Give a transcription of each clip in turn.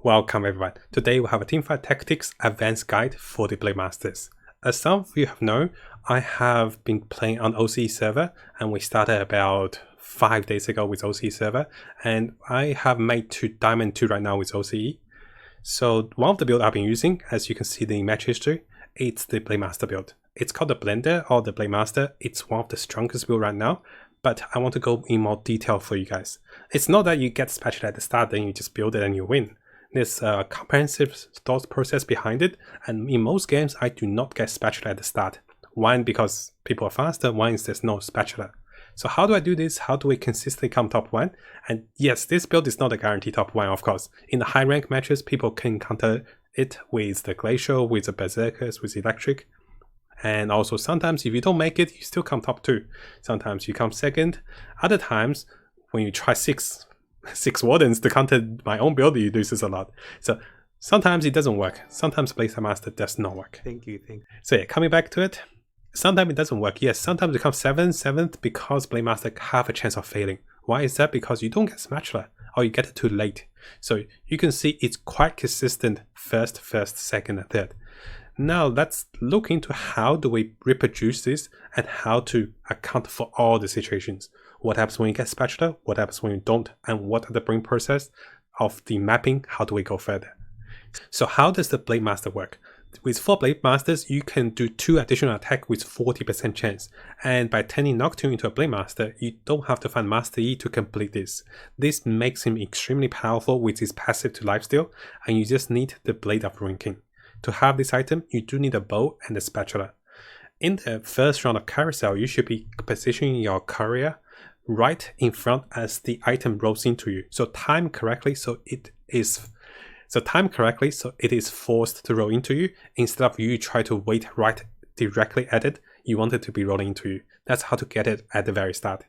Welcome everyone. Today we have a Teamfight Tactics Advanced Guide for the Blademasters. As some of you have known, I have been playing on OCE server and we started about 5 days ago with OCE server, and I have made Diamond 2 right now with OCE. So one of the builds I've been using, as you can see the match history, it's the Blademaster build. It's called the Blender or the Blademaster. It's one of the strongest build right now, but I want to go in more detail for you guys. It's not that you get Spatula at the start, then you just build it and you win. There's a comprehensive thought process behind it, and in most games I do not get Spatula at the start. One, because people are faster, one is there's no Spatula. So how do I do this? How do we consistently come top 1? And yes, this build is not a guaranteed top 1, of course. In the high rank matches, people can counter it with the Glacial, with the Berserkers, with Electric. And also sometimes if you don't make it, you still come top 2. Sometimes you come second. Other times, when you try 6 Wardens to counter my own build, it loses a lot. So sometimes it doesn't work. Sometimes Blademaster does not work. Thank you. So yeah, coming back to it, sometimes it doesn't work. Yes, sometimes you come 7th because Blademaster have a chance of failing. Why is that? Because you don't get Spatula or you get it too late. So you can see it's quite consistent first, second, and third. Now let's look into how do we reproduce this and how to account for all the situations. What happens when you get Spatula, what happens when you don't, and what are the brain process of the mapping, how do we go further. So how does the Blademaster work? With 4 Blademasters, you can do 2 additional attack with 40% chance, and by turning Nocturne into a Blademaster, you don't have to find Master E to complete this. This makes him extremely powerful with his passive to lifesteal, and you just need the Blade of Ruin King. To have this item, you do need a bow and a Spatula. In the first round of Carousel, you should be positioning your courier right in front as the item rolls into you. So time correctly so it is forced to roll into you instead of you try to wait right directly at it. You want it to be rolling into you. That's how to get it at the very start.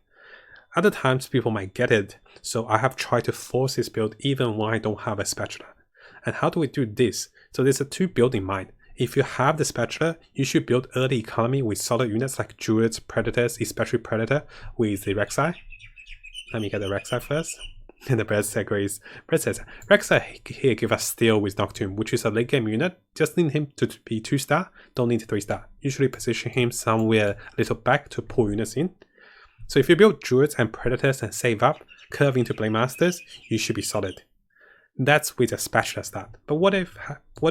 Other times people might get it, so I have tried to force this build even when I don't have a Spatula. And how do we do this? So there's a 2 build in mind. If you have the Spatula, you should build early economy with solid units like Druids, Predators, especially Predator with the Rek'Sai. Let me get the Rek'Sai first. And the Berserker is Berserker. Rek'Sai here give us Steel with Nocturne, which is a late game unit. Just need him to be 2-star, don't need 3-star. Usually position him somewhere a little back to pull units in. So if you build Druids and Predators and save up, curve into Blademasters, you should be solid. That's with a Spatula start. But what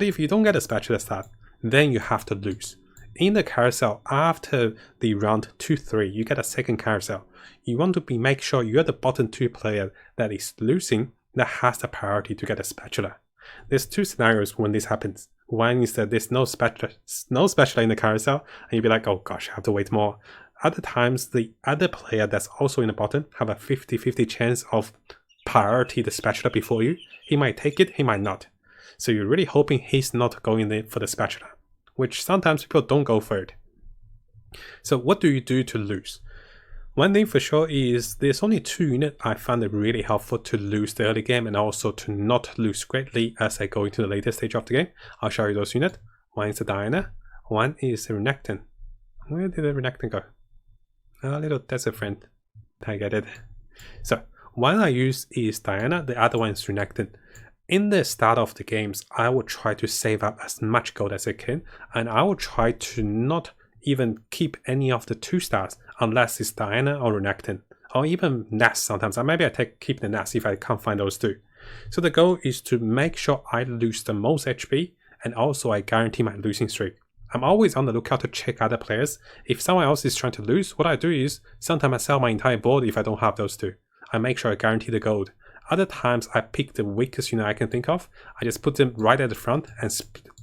if you don't get a Spatula start? Then you have to lose. In the carousel, after the round 2-3, you get a second carousel. You want to make sure you're the bottom 2 player that is losing that has the priority to get a Spatula. There's 2 scenarios when this happens. One is that there's no Spatula in the carousel, and you'll be like, oh gosh, I have to wait more. Other times, the other player that's also in the bottom have a 50-50 chance of priority the Spatula before you. He might take it, he might not. So you're really hoping he's not going there for the Spatula, which sometimes people don't go for it. So what do you do to lose? One thing for sure is there's only 2 units I found it really helpful to lose the early game and also to not lose greatly as I go into the later stage of the game. I'll show you those units. One is the Diana, one is the Renekton. Where did the Renekton go? A little desert friend. I get it. So one I use is Diana, the other one is Renekton. In the start of the games, I will try to save up as much gold as I can, and I will try to not even keep any of the 2-stars unless it's Diana or Renekton, or even Nast sometimes. Maybe I keep the Nast if I can't find those 2. So the goal is to make sure I lose the most HP, and also I guarantee my losing streak. I'm always on the lookout to check other players. If someone else is trying to lose, what I do is sometimes I sell my entire board if I don't have those 2. I make sure I guarantee the gold. Other times I pick the weakest unit I can think of. I just put them right at the front and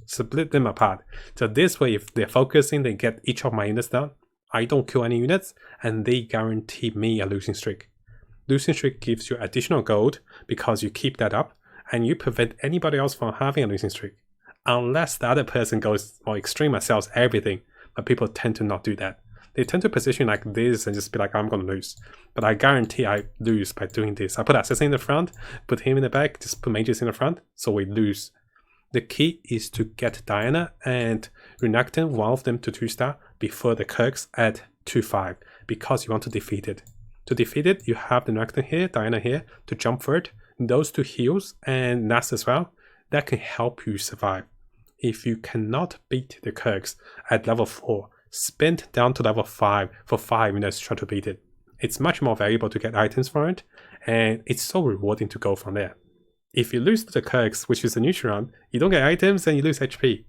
split them apart. So this way, if they're focusing, they get each of my units down. I don't kill any units, and they guarantee me a losing streak. Losing streak gives you additional gold because you keep that up, and you prevent anybody else from having a losing streak. Unless the other person goes more extreme and sells everything, but people tend to not do that. They tend to position like this and just be like, I'm going to lose. But I guarantee I lose by doing this. I put Assassin in the front, put him in the back, just put Mages in the front, so we lose. The key is to get Diana and Renekton, one of them to 2-star, before the Kirks at 2-5, because you want to defeat it. To defeat it, you have the Renekton here, Diana here, to jump for it. Those 2 heals, and Nast as well. that can help you survive. If you cannot beat the Kirks at level 4, spend down to level 5 for 5 minutes to try to beat it. It's much more valuable to get items for it, and it's so rewarding to go from there. If you lose to the Kirks, which is a neutral round, you don't get items and you lose HP.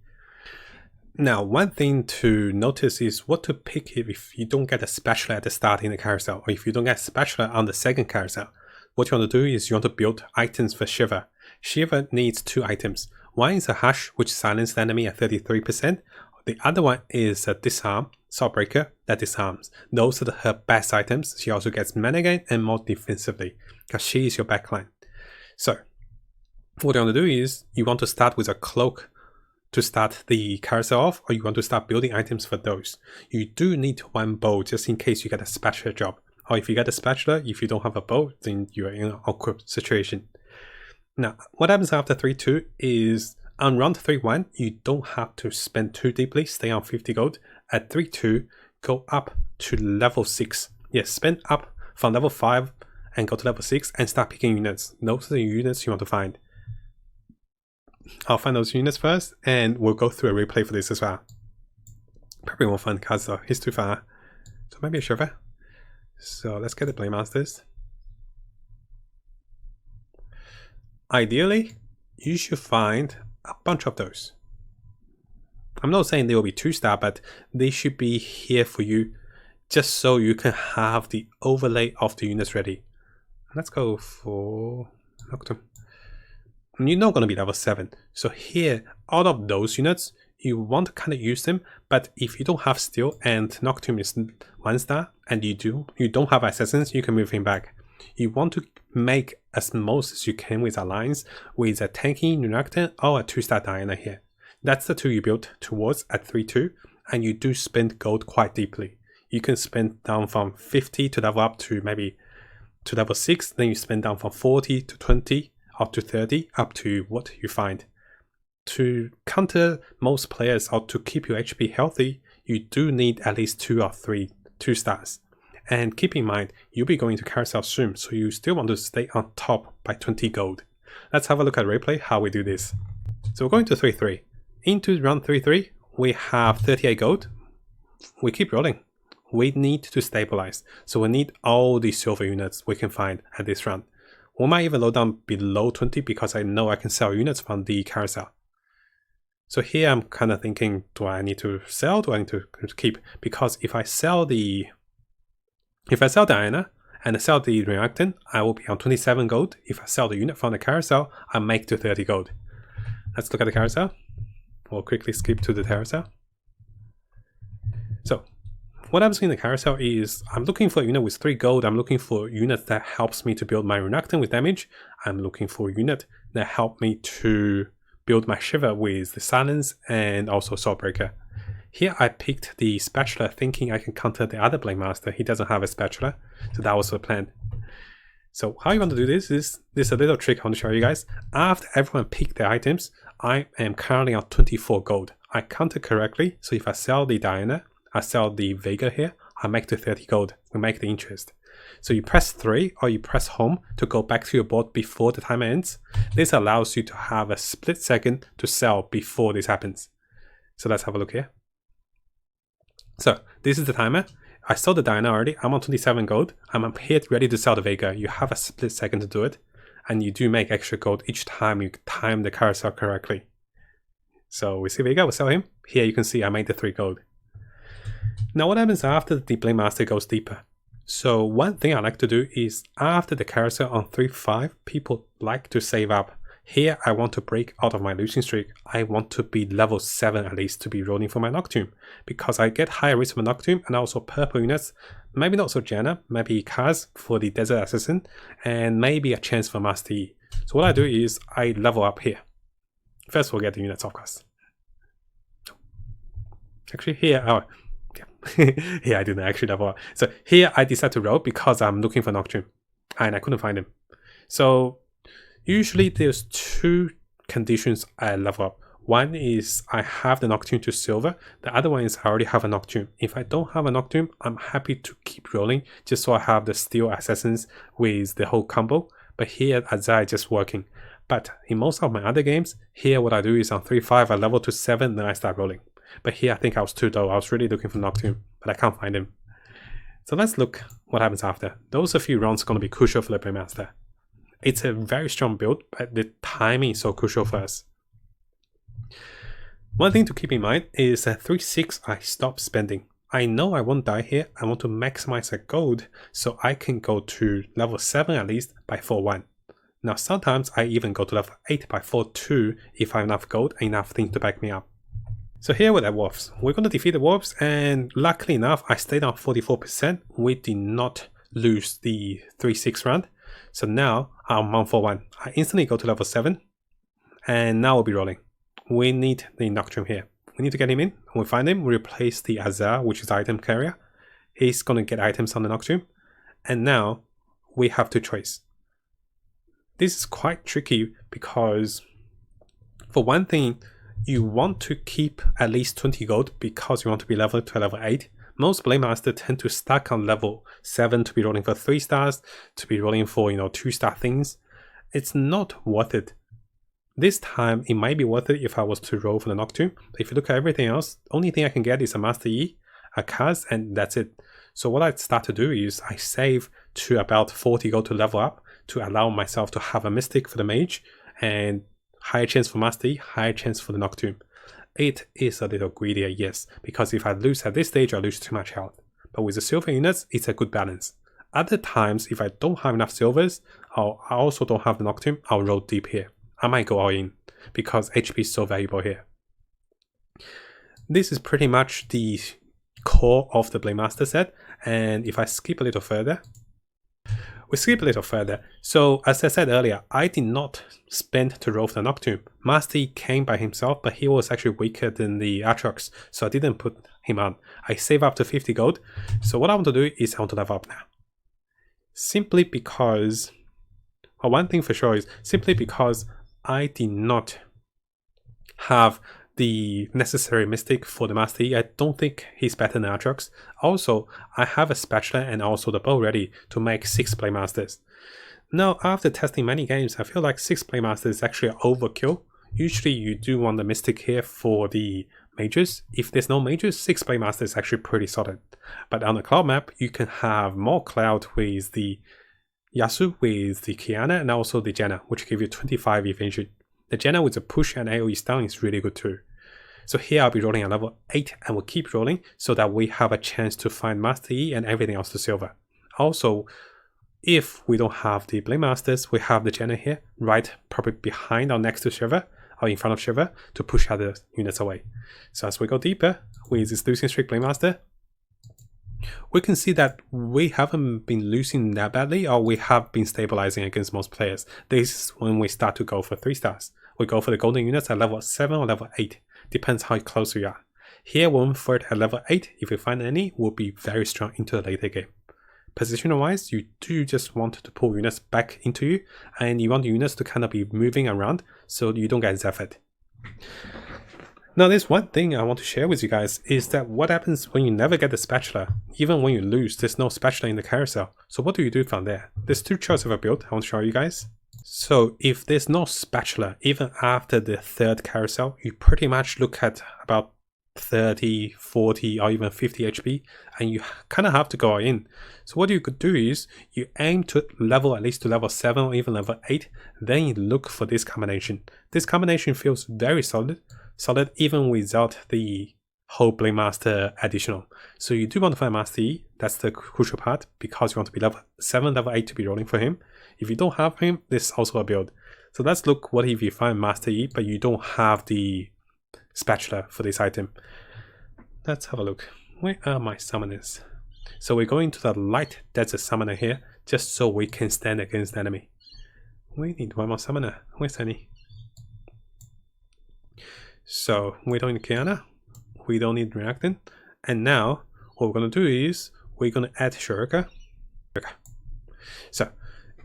Now, one thing to notice is what to pick if you don't get a Spatula at the start in the carousel, or if you don't get a Spatula on the second carousel. What you want to do is you want to build items for Shiva. Shiva needs 2 items. One is a Hush, which silences the enemy at 33%. The other one is a Disarm, Swordbreaker, that disarms. Those are her best items. She also gets mana gain and more defensively, because she is your backline. So, what you want to do is, you want to start with a Cloak to start the carousel off, or you want to start building items for those. You do need 1 bow just in case you get a Spatula job. Or if you get a Spatula, if you don't have a bow, then you're in an awkward situation. Now, what happens after 3-2 is, on round 3-1, you don't have to spend too deeply, stay on 50 gold. At 3-2, go up to level 6. Yes, spend up from level 5 and go to level 6 and start picking units. Those are the units you want to find. I'll find those units first, and we'll go through a replay for this as well. Probably won't find cards though, he's too far. So maybe a Shiva. So let's get the Blademasters. Ideally, you should find a bunch of those. I'm not saying they will be 2-star, but they should be here for you just so you can have the overlay of the units ready. Let's go for Nocturne. You're not going to be level 7. So here, out of those units, you want to kind of use them, but if you don't have Steel and Nocturne is 1-star, and you don't have Assassins, you can move him back. You want to make as most as you can with Alliance, with a tanky Nocturne or a 2-star Diana here. That's the 2 you built towards at 3-2, and you do spend gold quite deeply. You can spend down from 50 to level up to maybe to level 6, then you spend down from 40 to 20, up to 30, up to what you find. To counter most players or to keep your HP healthy, you do need at least 2 or 3 2-stars. And keep in mind, you'll be going to carousel soon, so you still want to stay on top by 20 gold. Let's have a look at replay, how we do this. So we're going to 3-3. Into round 3-3, we have 38 gold. We keep rolling. We need to stabilize, so we need all the silver units we can find at this round. We might even load down below 20 because I know I can sell units from the carousel. So here I'm kind of thinking, do I need to sell? Do I need to keep? Because if I sell Diana and I sell the Reactant, I will be on 27 gold. If I sell the unit from the carousel, I make to 30 gold. Let's look at the carousel. We'll quickly skip to the carousel. So what I'm seeing in the carousel is I'm looking for a unit with 3 gold. I'm looking for a unit that helps me to build my Reactant with damage. I'm looking for a unit that helps me to build my Shiva with the Silence and also Swordbreaker. Here I picked the Spatula thinking I can counter the other Blademaster. He doesn't have a Spatula, so that was the plan. So how you want to do this is, there's a little trick I want to show you guys. After everyone picked their items, I am currently on 24 gold. I counted correctly, so if I sell the Diana, I sell the Vega here, I make to 30 gold. We make the interest. So you press 3 or you press home to go back to your board before the timer ends. This allows you to have a split second to sell before this happens. So let's have a look here. So this is the timer. I sold the Diana already. I'm on 27 gold. I'm here ready to sell the Vega. You have a split second to do it. And you do make extra gold each time you time the carousel correctly. So we see Vega, we'll sell him. Here you can see I made the 3 gold. Now what happens after the Blademaster goes deeper? So one thing I like to do is after the carousel on 3-5, people like to save up. Here I want to break out of my losing streak. I want to be level 7 at least to be rolling for my Nocturne. Because I get higher risk for Nocturne and also purple units. Maybe not so Janna, maybe Kaz for the Desert Assassin, and maybe a chance for Master Yi. So what I do is I level up here. First we'll get the units of course. Actually here, here I didn't actually level up. So here I decide to roll because I'm looking for Nocturne and I couldn't find him. So usually there's 2 conditions I level up. One is I have the Nocturne to silver. The other one is I already have a Nocturne. If I don't have a Nocturne, I'm happy to keep rolling just so I have the Steel Assassins with the whole combo. But here Azai just working. But in most of my other games, here what I do is on 3-5, I level to 7, then I start rolling. But here I think I was too low. I was really looking for Nocturne, but I can't find him. So let's look what happens after. Those a few rounds are going to be crucial for the Blademaster. It's a very strong build, but the timing is so crucial for us. One thing to keep in mind is that 3-6 I stop spending. I know I won't die here. I want to maximize the gold so I can go to level 7 at least by 4-1. Now sometimes I even go to level 8 by 4-2 if I have enough gold and enough things to back me up. So here with the wolves, we're going to defeat the wolves, and luckily enough I stayed on 44%. We did not lose the 3-6 round. So now I'm on 4-1. I instantly go to level 7 and now we'll be rolling. We need the Nocturne here. We need to get him in. When we find him, we replace the Azar, which is item carrier. He's going to get items on the Nocturne. And now we have to choice. This is quite tricky because for one thing, you want to keep at least 20 gold because you want to be leveled to level 8. Most Blademaster tend to stack on level 7 to be rolling for 3 stars, to be rolling for 2-star things. It's not worth it. This time, it might be worth it if I was to roll for the Nocturne. But if you look at everything else, the only thing I can get is a Master E, a Kaz, and that's it. So what I start to do is I save to about 40 gold to level up to allow myself to have a Mystic for the Mage and higher chance for Master E, higher chance for the Nocturne. It is a little greedier, yes, because if I lose at this stage, I lose too much health. But with the silver units, it's a good balance. Other times, if I don't have enough silvers, or I also don't have the Nocturne, I'll roll deep here. I might go all in because HP is so valuable here. This is pretty much the core of the Blademaster set, and if I skip a little further, so as I said earlier, I did not spend to roll for the Nocturne. Master E came by himself, but he was actually weaker than the Aatrox, so I didn't put him on. I save up to 50 gold, so what I want to do is I want to level up now. Simply because, well, one thing for sure is simply because I did not have the necessary Mystic for the Master E. I don't think he's better than Aatrox. Also, I have a Spatula and also the bow ready to make 6 Blademasters. Now, after testing many games, I feel like 6 Blademasters is actually an overkill. Usually you do want the Mystic here for the mages. If there's no mages, 6 Blademasters is actually pretty solid. But on the cloud map, you can have more cloud with the Yasu, with the Kiana, and also the Jenna, which give you 25 if injured. The Jenna with the push and AoE stun is really good too. So here I'll be rolling at level 8 and we'll keep rolling so that we have a chance to find Master E and everything else to silver. Also, if we don't have the Blademasters, we have the Jenna here, right probably behind or next to Shiva, or in front of Shiva, to push other units away. So as we go deeper with this losing streak Blademaster, we can see that we haven't been losing that badly, or we have been stabilizing against most players. This is when we start to go for 3 stars. We go for the golden units at level 7 or level 8, depends how close we are. Here, when we're at level 8, if we find any, we'll be very strong into the later game. Positional wise, you do just want to pull units back into you, and you want the units to kind of be moving around so you don't get zapped. Now, there's one thing I want to share with you guys is that what happens when you never get the Spatula. Even when you lose, there's no Spatula in the carousel. So what do you do from there? There's 2 choices of a build I want to show you guys. So if there's no Spatula, even after the 3rd carousel, you pretty much look at about 30, 40, or even 50 HP, and you kind of have to go all in. So what you could do is you aim to level at least to level 7 or even level 8, then you look for this combination. This combination feels very solid even without the whole Blademaster additional. So you do want to find Master E, that's the crucial part, because you want to be level 7, level 8 to be rolling for him. If you don't have him, this is also a build. So let's look what if you find Master E, but you don't have the Spatula for this item. Let's have a look. Where are my summoners? So we're going to the light desert summoner here, just so we can stand against the enemy. We need one more summoner. Where's any? So we don't need Kiana, we don't need Reactant, and now what we're going to do is we're going to add Shurika. So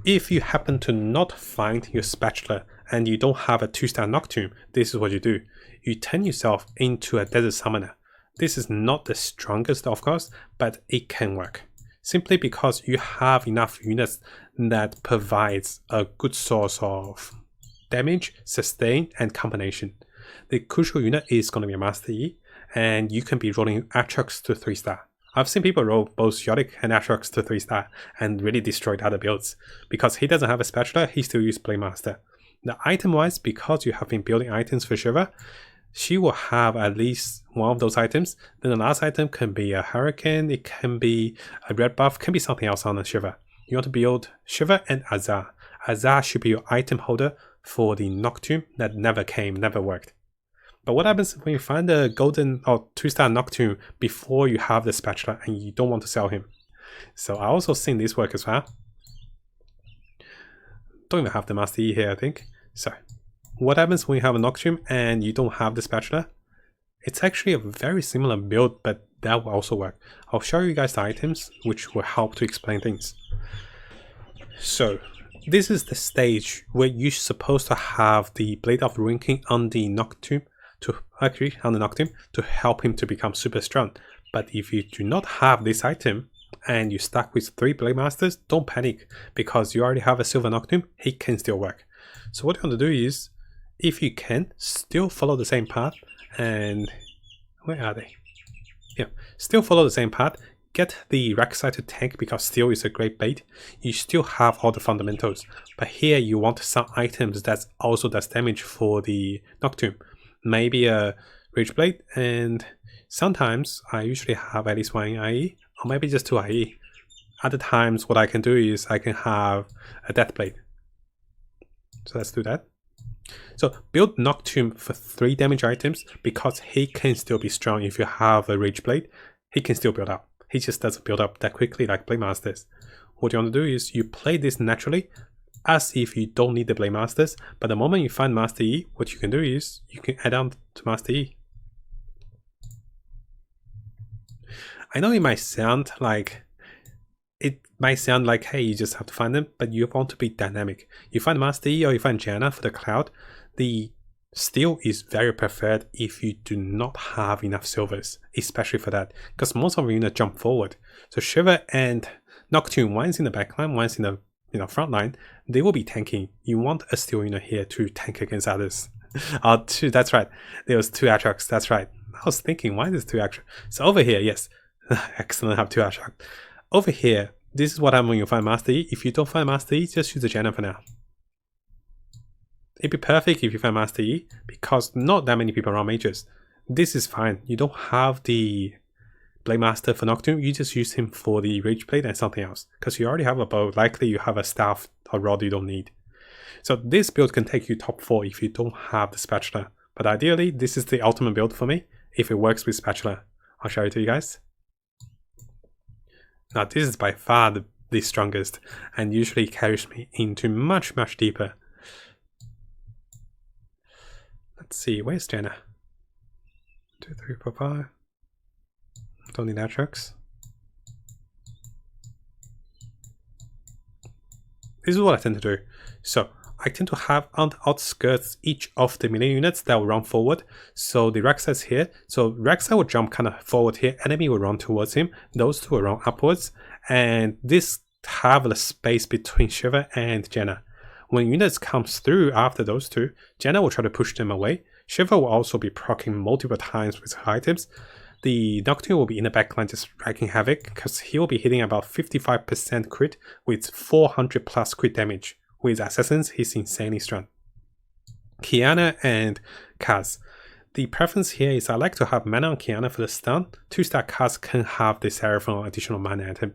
if you happen to not find your Spatula and you don't have a 2-star Nocturne, this is what you do. You turn yourself into a desert summoner. This is not the strongest, of course, but it can work. Simply because you have enough units that provides a good source of damage, sustain, and combination. The crucial unit is going to be a Master E, and you can be rolling Atrox to 3-star. I've seen people roll both Shotic and Atrox to 3-star and really destroyed other builds. Because he doesn't have a Spatula, he still uses Blademaster. The item-wise, because you have been building items for Shiva, she will have at least one of those items. Then the last item can be a Hurricane, it can be a red buff, can be something else on the Shiva. You want to build Shiva and Azar. Azar should be your item holder for the Nocturne that never came, never worked. But what happens when you find a golden or 2-star Nocturne before you have the Spatula and you don't want to sell him? So I also seen this work as well. Don't even have the Master E here, I think. So what happens when you have a Nocturne and you don't have the Spatula? It's actually a very similar build, but that will also work. I'll show you guys the items, which will help to explain things. So this is the stage where you're supposed to have the Blade of Ruin King on the Nocturne to help him to become super strong. But if you do not have this item and you're stuck with 3 Blademasters, don't panic, because you already have a Silver Nocturne, he can still work. So what you want to do is, if you can, still follow the same path, and where are they? Yeah, still follow the same path. Get the Rek'Sai to tank because steel is a great bait. You still have all the fundamentals, but here you want some items that also does damage for the Nocturne. Maybe a Rage Blade, and sometimes I usually have at least 1 IE, or maybe just 2 IE. Other times what I can do is I can have a Death Blade. So let's do that. So build Nocturne for 3 damage items because he can still be strong. If you have a Rage Blade, he can still build up. He just doesn't build up that quickly like Blademasters. What you want to do is you play this naturally as if you don't need the Blademasters, but the moment you find Master E, what you can do is you can add on to Master E. I know it might sound like hey, you just have to find them, but you want to be dynamic. You find Master E or you find Janna for the Cloud, the steel is very preferred if you do not have enough silvers, especially for that, because most of your units jump forward. So Shiva and Nocturne, one's in the backline, one's in the front line, they will be tanking. You want a steel unit here to tank against others. That's right, there was 2 Atrox, that's right. I was thinking, why is 2 Atrox? So over here, yes, excellent, have 2 Atrox. Over here, this is what happens when you find Master E. If you don't find Master E, just use the Janna for now. It'd be perfect if you find Master E, because not that many people run mages. This is fine. You don't have the Blademaster for Nocturne, you just use him for the Rage Blade and something else. Because you already have a bow, likely you have a staff or rod you don't need. So this build can take you top 4 if you don't have the Spatula. But ideally, this is the ultimate build for me, if it works with Spatula. I'll show it to you guys. Now this is by far the strongest, and usually carries me into much deeper. Let's see, where's Janna? 2, 3, 4, 5. Don't need Atrox. This is what I tend to do. So I tend to have on the outskirts each of the melee units that will run forward. So the Rek'Sai is here. So Rek'Sai will jump kind of forward here. Enemy will run towards him. Those 2 will run upwards. And this have the space between Shiva and Janna. When units comes through after those 2, Janna will try to push them away. Shiva will also be proccing multiple times with her items. The Nocturne will be in the backline just wreaking havoc because he will be hitting about 55% crit with 400 plus crit damage. With Assassins, he's insanely strong. Kiana and Kaz. The preference here is I like to have mana on Kiana for the stun. 2-star Kaz can have the Seraphon additional mana item.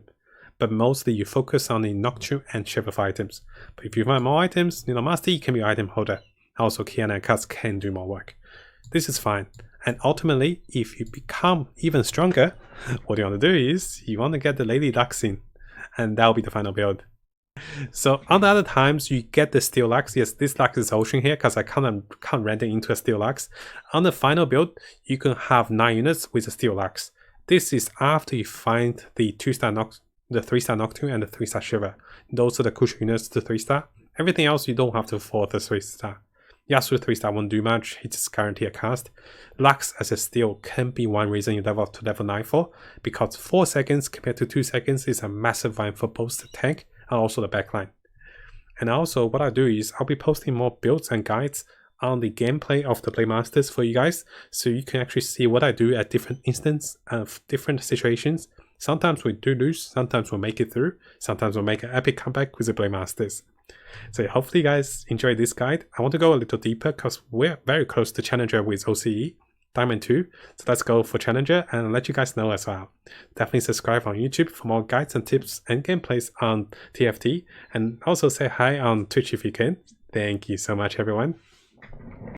But mostly you focus on the Nocturne and Shiva for items. But if you find more items, Master E can be item holder. Also Kiana and Kaz can do more work. This is fine. And ultimately, if you become even stronger, what you want to do is you want to get the Lady Lux in. And that will be the final build. So on the other times, you get the Steel Lux. Yes, this Lux is Ocean here because I can't render into a Steel Lux. On the final build, you can have 9 units with a Steel Lux. This is after you find the 2-star the 3-star Nocturne and the 3-star Shiva. Those are the crucial units to 3-star. Everything else you don't have to for the 3-star. Yasuo 3-star won't do much, he just guarantee a cast. Lux as a steal can be one reason you level up to level 9 for, because 4 seconds compared to 2 seconds is a massive line for both the tank and also the backline. And also what I do is I'll be posting more builds and guides on the gameplay of the Blademasters for you guys, so you can actually see what I do at different instances of different situations. Sometimes we do lose, sometimes we'll make it through, sometimes we'll make an epic comeback with the Blademasters. So hopefully you guys enjoy this guide. I want to go a little deeper because we're very close to Challenger with OCE, Diamond 2. So let's go for Challenger and let you guys know as well. Definitely subscribe on YouTube for more guides and tips and gameplays on TFT. And also say hi on Twitch if you can. Thank you so much, everyone.